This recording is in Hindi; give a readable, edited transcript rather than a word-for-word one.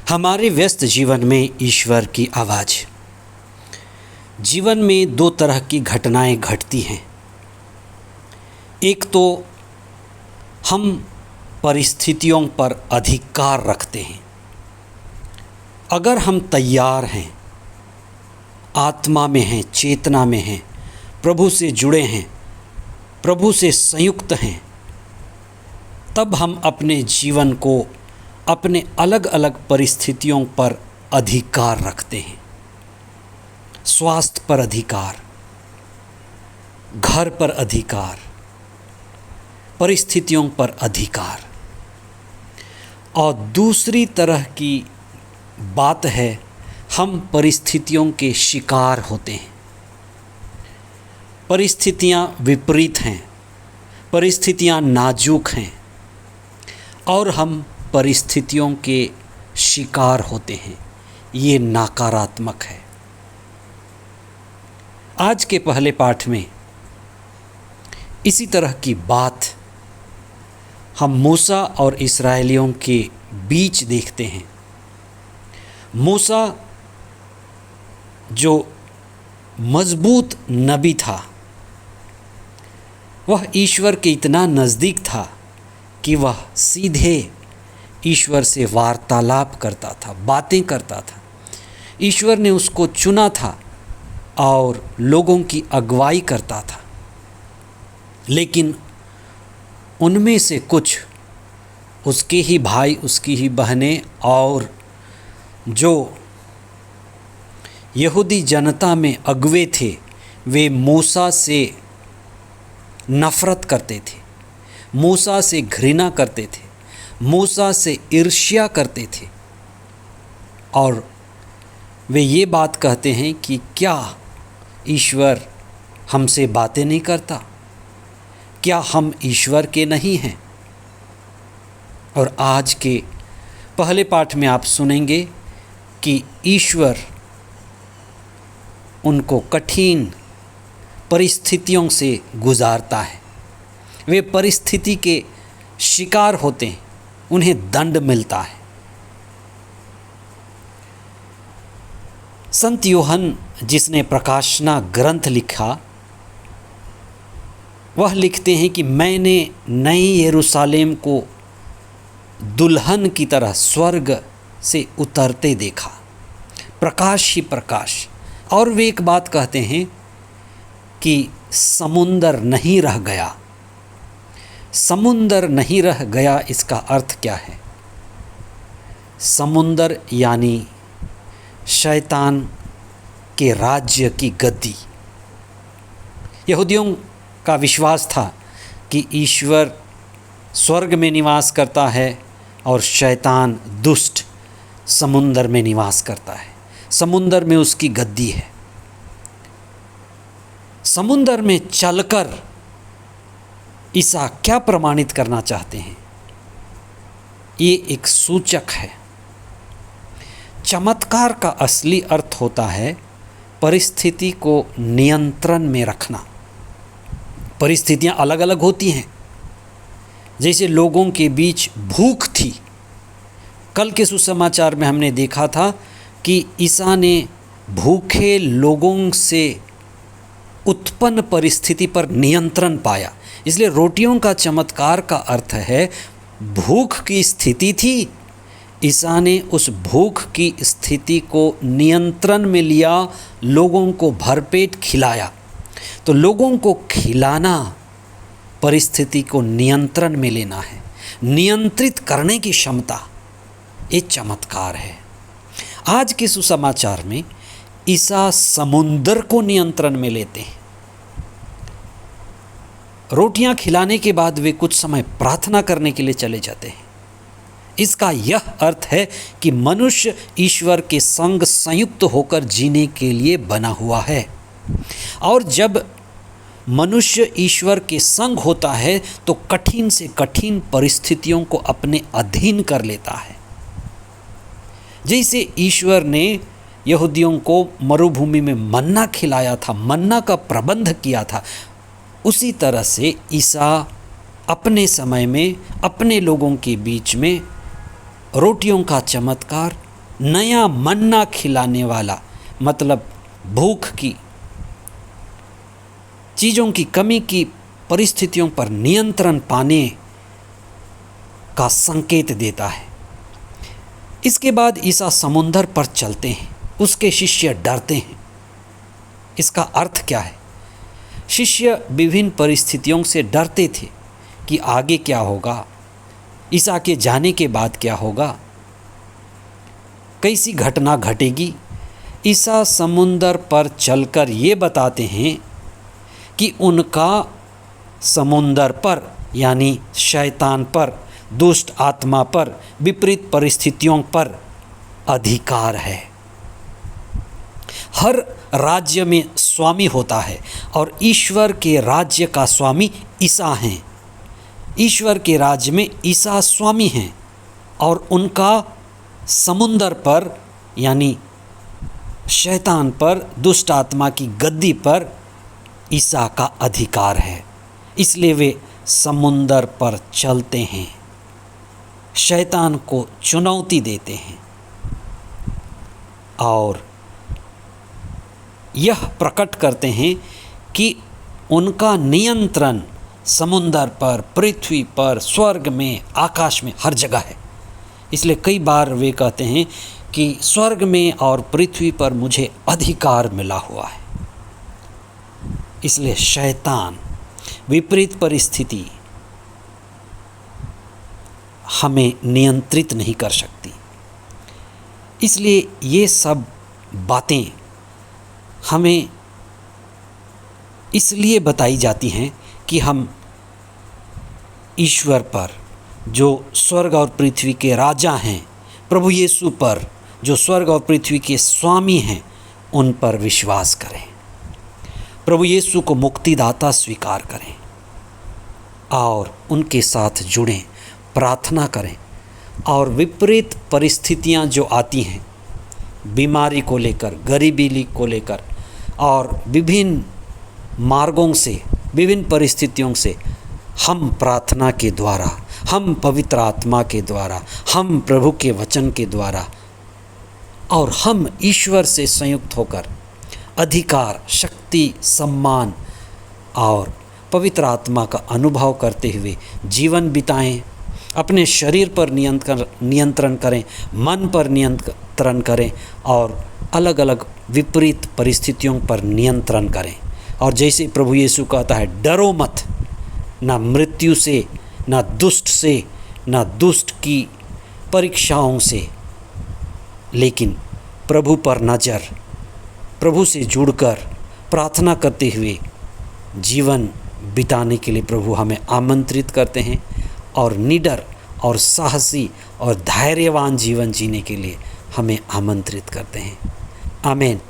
हमारे व्यस्त जीवन में ईश्वर की आवाज़। जीवन में दो तरह की घटनाएं घटती हैं। एक तो हम परिस्थितियों पर अधिकार रखते हैं। अगर हम तैयार हैं, आत्मा में हैं, चेतना में हैं, प्रभु से जुड़े हैं, प्रभु से संयुक्त हैं, तब हम अपने जीवन को अपने अलग अलग परिस्थितियों पर अधिकार रखते हैं। स्वास्थ्य पर अधिकार, घर पर अधिकार, परिस्थितियों पर अधिकार। और दूसरी तरह की बात है, हम परिस्थितियों के शिकार होते हैं। परिस्थितियां विपरीत हैं, परिस्थितियां नाजुक हैं और हम परिस्थितियों के शिकार होते हैं। ये नकारात्मक है। आज के पहले पाठ में इसी तरह की बात हम मूसा और इस्राएलियों के बीच देखते हैं। मूसा जो मजबूत नबी था, वह ईश्वर के इतना नज़दीक था कि वह सीधे ईश्वर से वार्तालाप करता था, बातें करता था। ईश्वर ने उसको चुना था और लोगों की अगुवाई करता था। लेकिन उनमें से कुछ उसके ही भाई, उसकी ही बहनें और जो यहूदी जनता में अगुवे थे, वे मूसा से नफ़रत करते थे, मूसा से घृणा करते थे, मूसा से ईर्ष्या करते थे। और वे ये बात कहते हैं कि क्या ईश्वर हमसे बातें नहीं करता? क्या हम ईश्वर के नहीं हैं? और आज के पहले पाठ में आप सुनेंगे कि ईश्वर उनको कठिन परिस्थितियों से गुजारता है। वे परिस्थिति के शिकार होते हैं, उन्हें दंड मिलता है। संत यूहन्ना जिसने प्रकाशना ग्रंथ लिखा, वह लिखते हैं कि मैंने नई यरूशलेम को दुल्हन की तरह स्वर्ग से उतरते देखा, प्रकाश ही प्रकाश। और वे एक बात कहते हैं कि समुंदर नहीं रह गया। समुंदर नहीं रह गया, इसका अर्थ क्या है? समुंदर यानी शैतान के राज्य की गद्दी। यहूदियों का विश्वास था कि ईश्वर स्वर्ग में निवास करता है और शैतान दुष्ट समुंदर में निवास करता है। समुंदर में उसकी गद्दी है। समुंदर में चलकर ईसा क्या प्रमाणित करना चाहते हैं? ये एक सूचक है। चमत्कार का असली अर्थ होता है परिस्थिति को नियंत्रण में रखना। परिस्थितियां अलग अलग होती हैं। जैसे लोगों के बीच भूख थी। कल के सुसमाचार में हमने देखा था कि ईसा ने भूखे लोगों से उत्पन्न परिस्थिति पर नियंत्रण पाया। इसलिए रोटियों का चमत्कार का अर्थ है भूख की स्थिति थी, ईसा ने उस भूख की स्थिति को नियंत्रण में लिया, लोगों को भरपेट खिलाया। तो लोगों को खिलाना परिस्थिति को नियंत्रण में लेना है, नियंत्रित करने की क्षमता, ये चमत्कार है। आज के सुसमाचार में ईसा समुंदर को नियंत्रण में लेते हैं। रोटियां खिलाने के बाद वे कुछ समय प्रार्थना करने के लिए चले जाते हैं। इसका यह अर्थ है कि मनुष्य ईश्वर के संग संयुक्त होकर जीने के लिए बना हुआ है। और जब मनुष्य ईश्वर के संग होता है तो कठिन से कठिन परिस्थितियों को अपने अधीन कर लेता है। जैसे ईश्वर ने यहूदियों को मरुभूमि में मन्ना खिलाया था, मन्ना का प्रबंध किया था, उसी तरह से ईसा अपने समय में अपने लोगों के बीच में रोटियों का चमत्कार नया मन्ना खिलाने वाला, मतलब भूख की, चीज़ों की कमी की परिस्थितियों पर नियंत्रण पाने का संकेत देता है। इसके बाद ईसा समुंदर पर चलते हैं, उसके शिष्य डरते हैं। इसका अर्थ क्या है? शिष्य विभिन्न परिस्थितियों से डरते थे कि आगे क्या होगा, ईसा के जाने के बाद क्या होगा, कैसी घटना घटेगी। ईसा समुंदर पर चलकर ये बताते हैं कि उनका समुंदर पर यानी शैतान पर, दुष्ट आत्मा पर, विपरीत परिस्थितियों पर अधिकार है। हर राज्य में स्वामी होता है और ईश्वर के राज्य का स्वामी ईसा हैं। ईश्वर के राज्य में ईसा स्वामी हैं और उनका समुंदर पर यानी शैतान पर, दुष्ट आत्मा की गद्दी पर ईसा का अधिकार है। इसलिए वे समुंदर पर चलते हैं, शैतान को चुनौती देते हैं और यह प्रकट करते हैं कि उनका नियंत्रण समुंदर पर, पृथ्वी पर, स्वर्ग में, आकाश में, हर जगह है। इसलिए कई बार वे कहते हैं कि स्वर्ग में और पृथ्वी पर मुझे अधिकार मिला हुआ है। इसलिए शैतान, विपरीत परिस्थिति हमें नियंत्रित नहीं कर सकती। इसलिए ये सब बातें हमें इसलिए बताई जाती हैं कि हम ईश्वर पर, जो स्वर्ग और पृथ्वी के राजा हैं, प्रभु यीशु पर, जो स्वर्ग और पृथ्वी के स्वामी हैं, उन पर विश्वास करें, प्रभु यीशु को मुक्तिदाता स्वीकार करें और उनके साथ जुड़ें, प्रार्थना करें। और विपरीत परिस्थितियां जो आती हैं, बीमारी को लेकर, गरीबी को लेकर और विभिन्न मार्गों से, विभिन्न परिस्थितियों से, हम प्रार्थना के द्वारा, हम पवित्र आत्मा के द्वारा, हम प्रभु के वचन के द्वारा और हम ईश्वर से संयुक्त होकर अधिकार, शक्ति, सम्मान और पवित्र आत्मा का अनुभव करते हुए जीवन बिताएं। अपने शरीर पर नियंत्रण करें, मन पर नियंत्रण करें और अलग अलग विपरीत परिस्थितियों पर नियंत्रण करें। और जैसे प्रभु यीशु कहता है, डरो मत, ना मृत्यु से, ना दुष्ट से, ना दुष्ट की परीक्षाओं से, लेकिन प्रभु पर नज़र, प्रभु से जुड़कर प्रार्थना करते हुए जीवन बिताने के लिए प्रभु हमें आमंत्रित करते हैं और निडर और साहसी और धैर्यवान जीवन जीने के लिए हमें आमंत्रित करते हैं। आमीन।